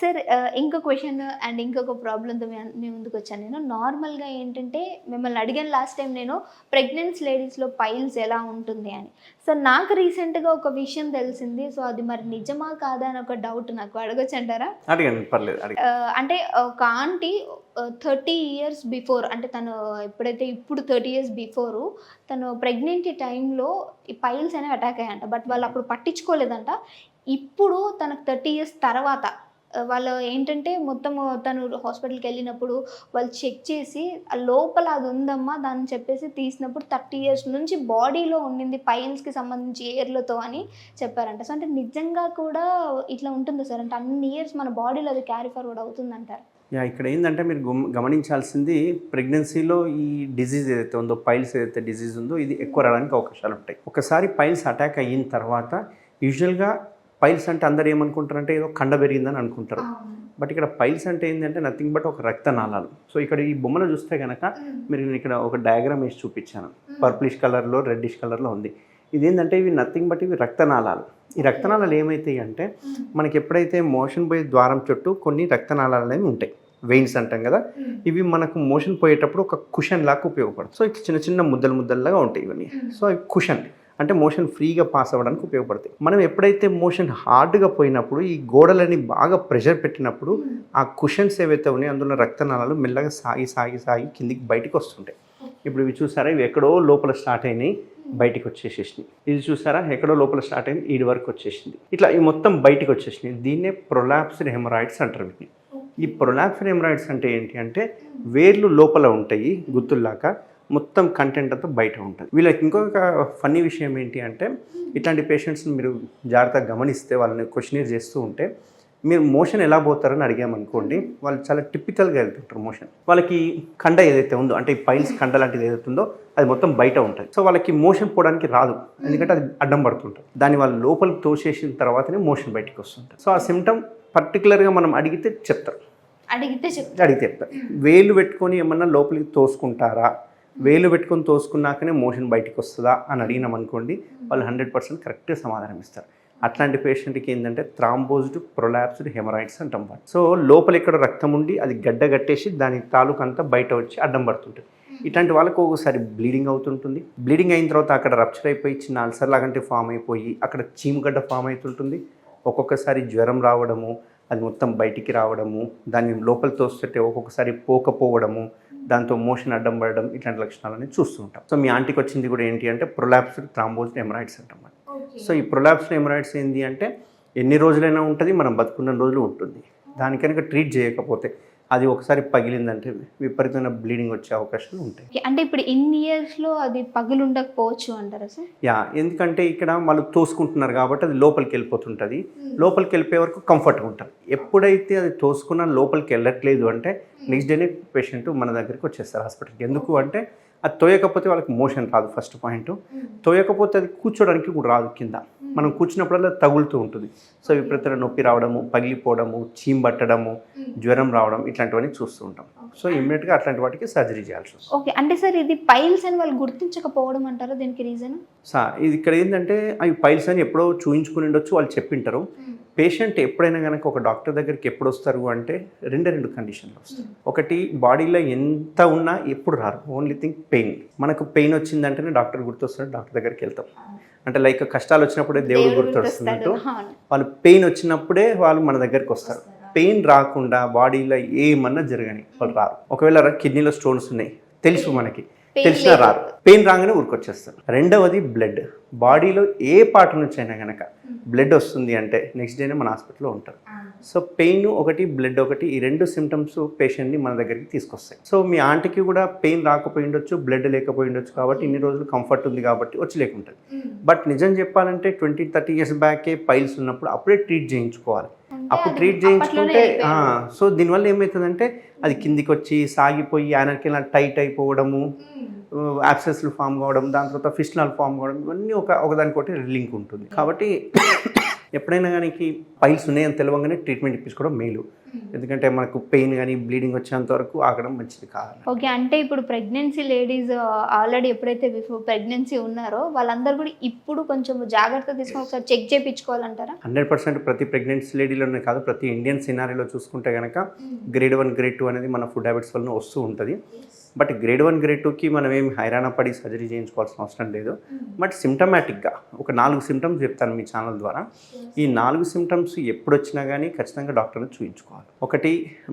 Sir ఇంకో question and ఇంకొక ప్రాబ్లమ్‌తో మీ ముందుకొచ్చాను నేను. నార్మల్‌గా ఏంటంటే మిమ్మల్ని అడిగాను లాస్ట్ టైమ్ నేను ప్రెగ్నెన్సీ లేడీస్‌లో పైల్స్ ఎలా ఉంటుంది అని. సో, నాకు రీసెంట్‌గా ఒక విషయం తెలిసింది. సో, అది మరి నిజమా కాదా అని ఒక డౌట్ నాకు అడగొచ్చంటారా? అడగండి పర్లేదు అంటే ఒక ఆంటీ 30 ఇయర్స్ బిఫోర్ అంటే తను ఎప్పుడైతే ఇప్పుడు 30 ఇయర్స్ బిఫోరు తను ప్రెగ్నెంటీ టైంలో ఈ పైల్స్ అనేవి అటాక్ అయ్యాయంట. బట్ వాళ్ళు అప్పుడు పట్టించుకోలేదంట. ఇప్పుడు తనకు 30 ఇయర్స్ తర్వాత వాళ్ళు ఏంటంటే మొత్తము తను హాస్పిటల్‌కెళ్ళినప్పుడు వాళ్ళు చెక్ చేసి లోపల అది ఉందమ్మా దాన్ని చెప్పేసి తీసినప్పుడు 30 ఇయర్స్ నుంచి బాడీలో ఉండింది పైల్స్‌కి సంబంధించి ఎయిర్‌లతో అని చెప్పారంట. సో, అంటే నిజంగా కూడా ఇట్లా ఉంటుందా సార్? అంటే అన్ని ఇయర్స్ మన బాడీలో అది క్యారీ ఫార్వర్డ్ అవుతుందంటారా? ఇక్కడ ఏందంటే మీరు గమనించాల్సింది ప్రెగ్నెన్సీలో ఈ డిజీజ్ ఏదైతే ఉందో పైల్స్ ఏదైతే డిజీజ్ ఉందో ఇది ఎక్కువ రావడానికి అవకాశాలు ఉంటాయి. ఒకసారి పైల్స్ అటాక్ అయిన తర్వాత యూజువల్‌గా పైల్స్ అంటే అందరూ ఏమనుకుంటారంటే ఏదో కండ పెరిగిందని అనుకుంటారు. బట్ ఇక్కడ పైల్స్ అంటే ఏంటంటే నథింగ్ బట్ ఒక రక్తనాళాలు. సో ఇక్కడ ఈ బొమ్మలో చూస్తే కనుక మీరు ఇక్కడ ఒక డయాగ్రామ్ వేసి చూపించాను. పర్పులిష్ కలర్లో రెడ్డిష్ కలర్లో ఉంది. ఇదేంటంటే ఇవి నథింగ్ బట్ ఇవి రక్తనాళాలు. ఈ రక్తనాళాలు ఏమవుతాయి అంటే మనకి ఎప్పుడైతే మోషన్ పోయే ద్వారం చుట్టూ కొన్ని రక్తనాళాలు అనేవి ఉంటాయి. వెయిన్స్ అంటాం కదా, ఇవి మనకు మోషన్ పోయేటప్పుడు ఒక కుషన్ లాగా ఉపయోగపడుతుంది. సో ఇట్లా చిన్న చిన్న ముద్దలుగా ఉంటాయి ఇవన్నీ. సో ఇవి కుషన్ అంటే మోషన్ ఫ్రీగా పాస్ అవ్వడానికి ఉపయోగపడతాయి. మనం ఎప్పుడైతే మోషన్ హార్డ్గా పోయినప్పుడు ఈ గోడలని బాగా ప్రెషర్ పెట్టినప్పుడు ఆ కుషన్స్ ఏవైతే ఉన్నాయో అందులో రక్తనాళాలు మెల్లగా సాగి కిందికి బయటకు వస్తుంటాయి. ఇప్పుడు ఇవి చూసారా, ఇవి ఎక్కడో లోపల స్టార్ట్ అయినాయి బయటికి వచ్చేసేసినాయి. ఇది చూసారా, ఎక్కడో లోపల స్టార్ట్ అయింది ఈడి వరకు వచ్చేసింది. ఇట్లా ఈ మొత్తం బయటికి వచ్చేసినాయి. దీన్నే ప్రొలాప్స్డ్ హెమరాయిడ్స్ అంటారు వీటిని. ఈ ప్రొలాప్స్డ్ హెమరాయిడ్స్ అంటే ఏంటి అంటే వేర్లు లోపల ఉంటాయి గుత్తుల్లాగా, మొత్తం కంటెంట్ అంతా బయట ఉంటుంది. వీళ్ళకి ఇంకొక ఫన్నీ విషయం ఏంటి అంటే ఇట్లాంటి పేషెంట్స్ని మీరు జాగ్రత్తగా గమనిస్తే వాళ్ళని క్వశ్చనీర్ చేస్తూ ఉంటే మీరు మోషన్ ఎలా పోతారని అడిగామనుకోండి, వాళ్ళు చాలా టిపికల్గా వెళ్తుంటారు మోషన్. వాళ్ళకి కండ ఏదైతే ఉందో అంటే ఈ పైల్స్ కండ లాంటిది ఏదైతే ఉందో అది మొత్తం బయట ఉంటుంది. సో వాళ్ళకి మోషన్ పోవడానికి రాదు, ఎందుకంటే అది అడ్డం పడుతుంటుంది. దాన్ని వాళ్ళు లోపలికి తోసేసిన తర్వాతనే మోషన్ బయటికి వస్తుంటుంది. సో ఆ సిమ్టమ్ పర్టికులర్గా మనం అడిగితే చెప్తారు. అడిగితే చెప్తారు. వేలు పెట్టుకొని ఏమన్నా లోపలికి తోసుకుంటారా, వేలు పెట్టుకొని తోసుకున్నాకనే మోషన్ బయటికి వస్తుందా అని అడిగినాం అనుకోండి, వాళ్ళు 100% కరెక్ట్గా సమాధానం ఇస్తారు. అట్లాంటి పేషెంట్కి ఏంటంటే థ్రాంబోజ్డ్ ప్రొలాప్స్డ్ హెమరాయిడ్స్ అంటాం. సో లోపల ఇక్కడ రక్తం ఉండి అది గడ్డ కట్టేసి దాని తాలూకు అంతా బయట వచ్చి అడ్డం పడుతుంటుంది. ఇట్లాంటి వాళ్ళకు ఒకసారి బ్లీడింగ్ అవుతుంటుంది. బ్లీడింగ్ అయిన తర్వాత అక్కడ రప్చర్ అయిపోయి చిన్న అల్సర్ లాగంటే ఫామ్ అయిపోయి అక్కడ చీమగడ్డ ఫామ్ అవుతుంటుంది. ఒక్కొక్కసారి జ్వరం రావడము, అది మొత్తం బయటికి రావడము, దాన్ని లోపల తోస్తుంటే ఒక్కొక్కసారి పోకపోవడము, దాంతో మోషన్ అడ్డం పడడం, ఇట్లాంటి లక్షణాలని చూస్తూ ఉంటాం. సో మీ ఆంటీకి వచ్చింది కూడా ఏంటి అంటే ప్రొలాప్స్డ్ థ్రాంబోజ్డ్ హెమరాయిడ్స్ అంటాం. సో ఈ ప్రొలాప్స్డ్ హెమరాయిడ్స్ ఏంటి అంటే ఎన్ని రోజులైనా ఉంటుంది, మనం బతుకున్న రోజులు ఉంటుంది. దాని కనుక ట్రీట్ చేయకపోతే అది ఒకసారి పగిలిందంటే విపరీతమైన బ్లీడింగ్ వచ్చే అవకాశాలు ఉంటాయి. అంటే ఇప్పుడు ఇన్ని ఇయర్స్లో అది పగులు ఉండకపోవచ్చు అంటారా సార్? ఎందుకంటే ఇక్కడ వాళ్ళు తోసుకుంటున్నారు కాబట్టి అది లోపలికి వెళ్ళిపోతుంటుంది. లోపలికి వెళ్ళిపోయే వరకు కంఫర్ట్గా ఉంటుంది. ఎప్పుడైతే అది తోసుకున్న లోపలికి వెళ్ళట్లేదు అంటే నెక్స్ట్ డేనే పేషెంట్ మన దగ్గరికి వచ్చేస్తారు హాస్పిటల్కి. ఎందుకు అంటే అది తోయకపోతే వాళ్ళకి మోషన్ రాదు. ఫస్ట్ పాయింట్, తోయకపోతే అది కూర్చోడానికి కూడా రాదు. కింద మనం కూర్చున్నప్పుడల్లా తగులుతూ ఉంటుంది. సో విపరీతమైన నొప్పి రావడము, పగిలిపోవడము, చీమ్ పట్టడము, జ్వరం రావడం, ఇట్లాంటివన్నీ చూస్తూ ఉంటాం. సో ఇమ్మీడియట్గా అట్లాంటి వాటికి సర్జరీ చేయాల్సి వస్తుంది. ఓకే, అంటే సార్ ఇది పైల్స్ అని వాళ్ళు గుర్తించకపోవడం అంటారా? దీనికి రీజన్ ఇది ఇక్కడ ఏంటంటే అవి పైల్స్ అని ఎప్పుడో చూయించుకుని ఉండొచ్చు, వాళ్ళు చెప్పింటారు. పేషెంట్ ఎప్పుడైనా కనుక ఒక డాక్టర్ దగ్గరికి ఎప్పుడు వస్తారు అంటే రెండు కండిషన్లు వస్తారు. ఒకటి, బాడీలో ఎంత ఉన్నా ఎప్పుడు రారు, ఓన్లీ థింగ్ పెయిన్. మనకు పెయిన్ వచ్చిందంటేనే డాక్టర్ గుర్తొస్తారు, డాక్టర్ దగ్గరికి వెళ్తాం. అంటే లైక్ కష్టాలు వచ్చినప్పుడే దేవుడు గుర్తొస్తున్నట్టు వాళ్ళు పెయిన్ వచ్చినప్పుడే వాళ్ళు మన దగ్గరికి వస్తారు. పెయిన్ రాకుండా బాడీలో ఏమన్నా జరగని వాళ్ళు రారు. ఒకవేళ కిడ్నీలో స్టోన్స్ ఉన్నాయి తెలుసు మనకి, తెలిసినా రారు. పెయిన్ రాగానే ఊరికొచ్చేస్తారు. రెండవది బ్లడ్. బాడీలో ఏ పార్ట్ నుంచి అయినా కనుక బ్లడ్ వస్తుంది అంటే నెక్స్ట్ డేనే మన హాస్పిటల్లో ఉంటారు. సో పెయిన్ ఒకటి, బ్లడ్ ఒకటి, ఈ రెండు సిమ్టమ్స్ పేషెంట్ని మన దగ్గరికి తీసుకొస్తాయి. సో మీ ఆంటీకి కూడా పెయిన్ రాకపోయి ఉండొచ్చు, బ్లడ్ లేకపోయి ఉండొచ్చు, కాబట్టి ఇన్ని రోజులు కంఫర్ట్ ఉంది కాబట్టి వచ్చి లేకుంటుంది. బట్ నిజం చెప్పాలంటే 20-30 ఇయర్స్ బ్యాకే పైల్స్ ఉన్నప్పుడు అప్పుడే ట్రీట్ చేయించుకోవాలి. అప్పుడు ట్రీట్ చేయించుకుంటే సో దీనివల్ల ఏమవుతుందంటే అది కిందికి వచ్చి సాగిపోయి ఆయనకి టైట్ అయిపోవడము, యాబ్సెస్లు ఫామ్ కావడం, దాని తర్వాత ఫిస్టులాలు ఫామ్ కావడం, ఇవన్నీ ఒకదానికొకటి లింక్ ఉంటుంది. కాబట్టి ఎప్పుడైనా కానీ పైల్స్ ఉన్నాయని తెలవగానే ట్రీట్మెంట్ ఇప్పించుకోవడం మేలు. ఎందుకంటే మనకు పెయిన్ కానీ బ్లీడింగ్ వచ్చేంత వరకు ఆగడం మంచిది కాదు. ఓకే. అంటే ఇప్పుడు ప్రెగ్నెన్సీ లేడీస్ ఆల్రెడీ ఎప్పుడైతే బిఫోర్ ప్రెగ్నెన్సీ ఉన్నారో వాళ్ళందరూ కూడా ఇప్పుడు కొంచెం జాగ్రత్త తీసుకొని ఒకసారి చెక్ చేయించుకోవాలంటారా? 100% ప్రతి ప్రెగ్నెన్సీ లేడీలోనే కాదు, ప్రతి ఇండియన్ సినారీలో చూసుకుంటే కనుక గ్రేడ్ 1 గ్రేడ్ 2 అనేది మన ఫుడ్ హ్యాబిట్స్ వలన వస్తూ ఉంటుంది. బట్ గ్రేడ్ 1 గ్రేడ్ 2కి మనం ఏమి హైరాణ పడి సర్జరీ చేయించుకోవాల్సిన అవసరం లేదు. బట్ సిమ్టమాటిక్గా ఒక 4 సిమ్టమ్స్ చెప్తాను మీ ఛానల్ ద్వారా. ఈ 4 సిమ్టమ్స్ ఎప్పుడు వచ్చినా కానీ ఖచ్చితంగా డాక్టర్ని చూయించుకోవాలి. ఒకటి,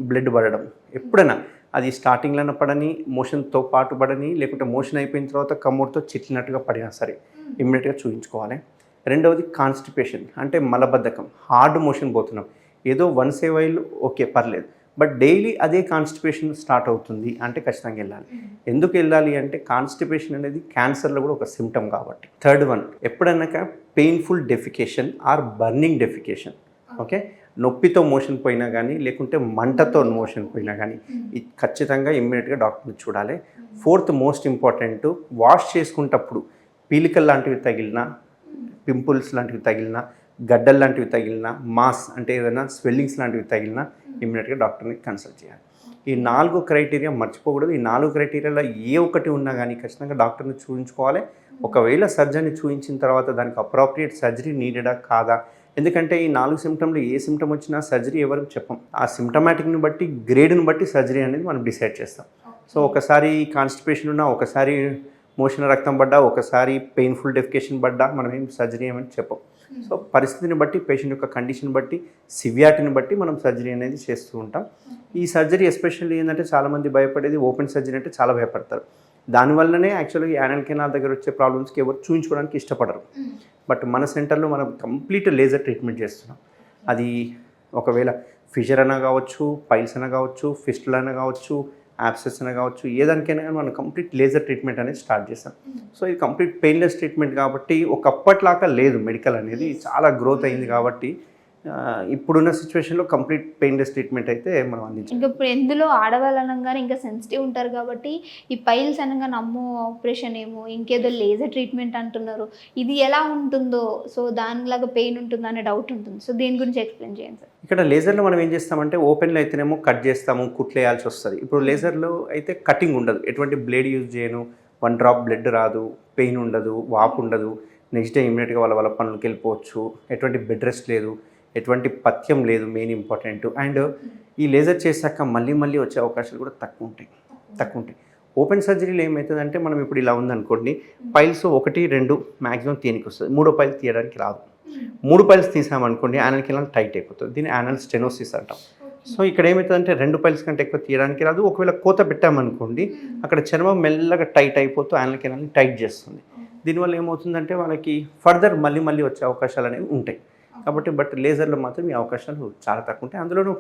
బ్లడ్ పడడం. ఎప్పుడైనా అది స్టార్టింగ్లోనే పడని, మోషన్తో పాటు పడని, లేకుంటే మోషన్ అయిపోయిన తర్వాత కమ్మూరుతో చిట్లినట్టుగా పడినా సరే ఇమ్మీడియట్గా చూయించుకోవాలి. రెండవది కాన్స్టిపేషన్, అంటే మలబద్ధకం, హార్డ్ మోషన్ పోతున్నాం, ఏదో వన్స్ ఏ వైల్ ఓకే పర్లేదు, బట్ డైలీ అదే కాన్స్టిపేషన్ స్టార్ట్ అవుతుంది అంటే ఖచ్చితంగా వెళ్ళాలి. ఎందుకు వెళ్ళాలి అంటే కాన్స్టిపేషన్ అనేది క్యాన్సర్లో కూడా ఒక సిమ్టమ్ కాబట్టి. థర్డ్ వన్, ఎప్పుడైనా painful defecation or burning defecation. Okay, నొప్పితో మోషన్ పోయినా కానీ లేకుంటే మంటతో మోషన్ పోయినా కానీ ఖచ్చితంగా ఇమ్మీడియట్గా డాక్టర్ని చూడాలి. ఫోర్త్ మోస్ట్ ఇంపార్టెంట్, వాష్ చేసుకుంటప్పుడు పీలికల్ లాంటివి తగిలినా, పింపుల్స్ లాంటివి తగిలినా, గడ్డలు లాంటివి తగిలినా, మాస్ అంటే ఏదైనా స్వెల్లింగ్స్ లాంటివి తగిలినా ఇమ్మీడియట్గా డాక్టర్ని కన్సల్ట్ చేయాలి. ఈ 4 క్రైటీరియా మర్చిపోకూడదు. ఈ 4 క్రైటీరియాలో ఏ ఒక్కటి ఉన్నా కానీ ఖచ్చితంగా డాక్టర్ని చూయించుకోవాలి. ఒకవేళ సర్జరీని చూయించిన తర్వాత దానికి అప్రోప్రియేట్ సర్జరీ నీడెడా కాదా, ఎందుకంటే ఈ 4 సిమ్టమ్లు ఏ సిమ్టమ్ వచ్చినా సర్జరీ ఎవరికి చెప్పం. ఆ సిమ్టమాటిక్ని బట్టి, గ్రేడ్ని బట్టి సర్జరీ అనేది మనం డిసైడ్ చేస్తాం. సో ఒకసారి కాన్స్టిపేషన్ ఉన్నా, ఒకసారి మోషన్ రక్తం పడ్డా, ఒకసారి పెయిన్ఫుల్ డెఫికేషన్ పడ్డా మనం ఏం సర్జరీ ఏమని చెప్పం. సో పరిస్థితిని బట్టి, పేషెంట్ యొక్క కండిషన్ బట్టి, సివియారిటీని బట్టి మనం సర్జరీ అనేది చేస్తూ ఉంటాం. ఈ సర్జరీ ఎస్పెషల్లీ ఏంటంటే చాలామంది భయపడేది ఓపెన్ సర్జరీ అంటే చాలా భయపడతారు. దానివల్లనే యాక్చువల్గా యానల్ కెనాల్ దగ్గర వచ్చే ప్రాబ్లమ్స్కి ఎవరు చూయించుకోవడానికి ఇష్టపడరు. బట్ మన సెంటర్లో మనం కంప్లీట్ లేజర్ ట్రీట్మెంట్ చేస్తున్నాం. అది ఒకవేళ ఫిషర్ అయినా కావచ్చు, పైల్స్ అయినా కావచ్చు, ఫిస్టుల్ అయినా కావచ్చు, యాబ్సెస్ అయినా కావచ్చు, ఏదానికైనా కానీ మనం కంప్లీట్ లేజర్ ట్రీట్మెంట్ అనేది స్టార్ట్ చేస్తాం. సో ఇది కంప్లీట్ పెయిన్లెస్ ట్రీట్మెంట్ కాబట్టి ఒకప్పట్లాగా లేదు. మెడికల్ అనేది చాలా గ్రోత్ అయింది కాబట్టి ఇప్పుడున్న సిచ్యువేషన్లో కంప్లీట్ పెయిన్లెస్ ట్రీట్మెంట్ అయితే మనం అందించాం. ఇంకా ఇప్పుడు ఎందులో ఆడవాళ్ళు అనగానే ఇంకా సెన్సిటివ్ ఉంటారు కాబట్టి ఈ పైల్స్ అనగానే అమ్మో ఆపరేషన్ ఏమో, ఇంకేదో లేజర్ ట్రీట్మెంట్ అంటున్నారు, ఇది ఎలా ఉంటుందో, సో దానిలాగా పెయిన్ ఉంటుందో అనే డౌట్ ఉంటుంది. సో దీని గురించి ఎక్స్ప్లెయిన్ చేయండి సార్. ఇక్కడ లేజర్లో మనం ఏం చేస్తామంటే ఓపెన్లో అయితేనేమో కట్ చేస్తాము, కుట్లు వేయాల్సి వస్తుంది. ఇప్పుడు లేజర్లో అయితే కటింగ్ ఉండదు, ఎటువంటి బ్లేడ్ యూజ్ చేయను, 1 డ్రాప్ బ్లడ్ రాదు, పెయిన్ ఉండదు, వాపు ఉండదు, నెక్స్ట్ డే ఇమీడియట్గా వాళ్ళ పనులకి వెళ్ళిపోవచ్చు, ఎటువంటి బెడ్ రెస్ట్ లేదు, ఎటువంటి పథ్యం లేదు, మెయిన్ ఇంపార్టెంట్. అండ్ ఈ లేజర్ చేశాక మళ్ళీ వచ్చే అవకాశాలు కూడా తక్కువ ఉంటాయి. ఓపెన్ సర్జరీలో ఏమవుతుందంటే మనం ఇప్పుడు ఇలా ఉందనుకోండి, పైల్స్ 1, 2 మ్యాక్సిమం తీయనికి వస్తుంది, 3వ పైల్స్ తీయడానికి రాదు. 3 పైల్స్ తీసామనుకోండి యానల్ కెనాల్ టైట్ అయిపోతుంది, దీన్ని యానల్ స్టెనోసిస్ అంటాం. సో ఇక్కడ ఏమవుతుందంటే 2 పైల్స్ కంటే ఎక్కువ తీయడానికి రాదు. ఒకవేళ కోత పెట్టామనుకోండి అక్కడ చర్మం మెల్లగా టైట్ అయిపోతూ యానల్ కెనాల్ని టైట్ చేస్తుంది. దీనివల్ల ఏమవుతుందంటే వాళ్ళకి ఫర్దర్ మళ్ళీ వచ్చే అవకాశాలు అనేవి ఉంటాయి కాబట్టి. బట్ లేజర్లో మాత్రం ఈ అవకాశాలు చాలా తక్కువ ఉంటాయి. అందులోనూ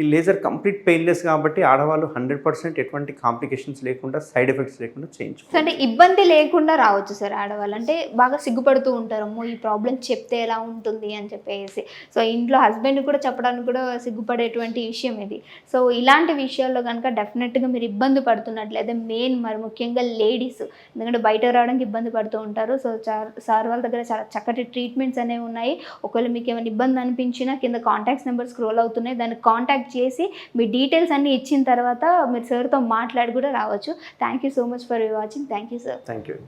ఈ లేజర్ కంప్లీట్ పెయిన్లెస్ కాబట్టి ఆడవాళ్ళు 100% ఎటువంటి కాంప్లికేషన్స్ లేకుండా, సైడ్ ఎఫెక్ట్స్ లేకుండా చేయించుకోవాలి. అంటే ఇబ్బంది లేకుండా రావచ్చు సార్ ఆడవాళ్ళు. అంటే బాగా సిగ్గుపడుతూ ఉంటారు, అమ్మో ఈ ప్రాబ్లం చెప్తే ఎలా ఉంటుంది అని చెప్పేసి. సో ఇంట్లో హస్బెండ్ కూడా చెప్పడానికి కూడా సిగ్గుపడేటువంటి విషయం ఇది. సో ఇలాంటి విషయాల్లో కనుక డెఫినెట్గా మీరు ఇబ్బంది పడుతున్నట్లయితే మరి ముఖ్యంగా లేడీస్, ఎందుకంటే బయట రావడానికి ఇబ్బంది పడుతూ ఉంటారు. సో సార్ వాళ్ళ దగ్గర చాలా చక్కటి ట్రీట్మెంట్స్ అనేవి ఉన్నాయి. ఒకవేళ మీకు ఏమైనా ఇబ్బంది అనిపించినా కింద కాంటాక్ట్స్ నెంబర్ స్క్రోల్ అవుతున్నాయి, దాన్ని కాంటాక్ట్ చేసి మీ డీటెయిల్స్ అన్నీ ఇచ్చిన తర్వాత మీరు సార్తో మాట్లాడి కూడా రావచ్చు. Thank you so much for watching. Thank you sir. Thank you.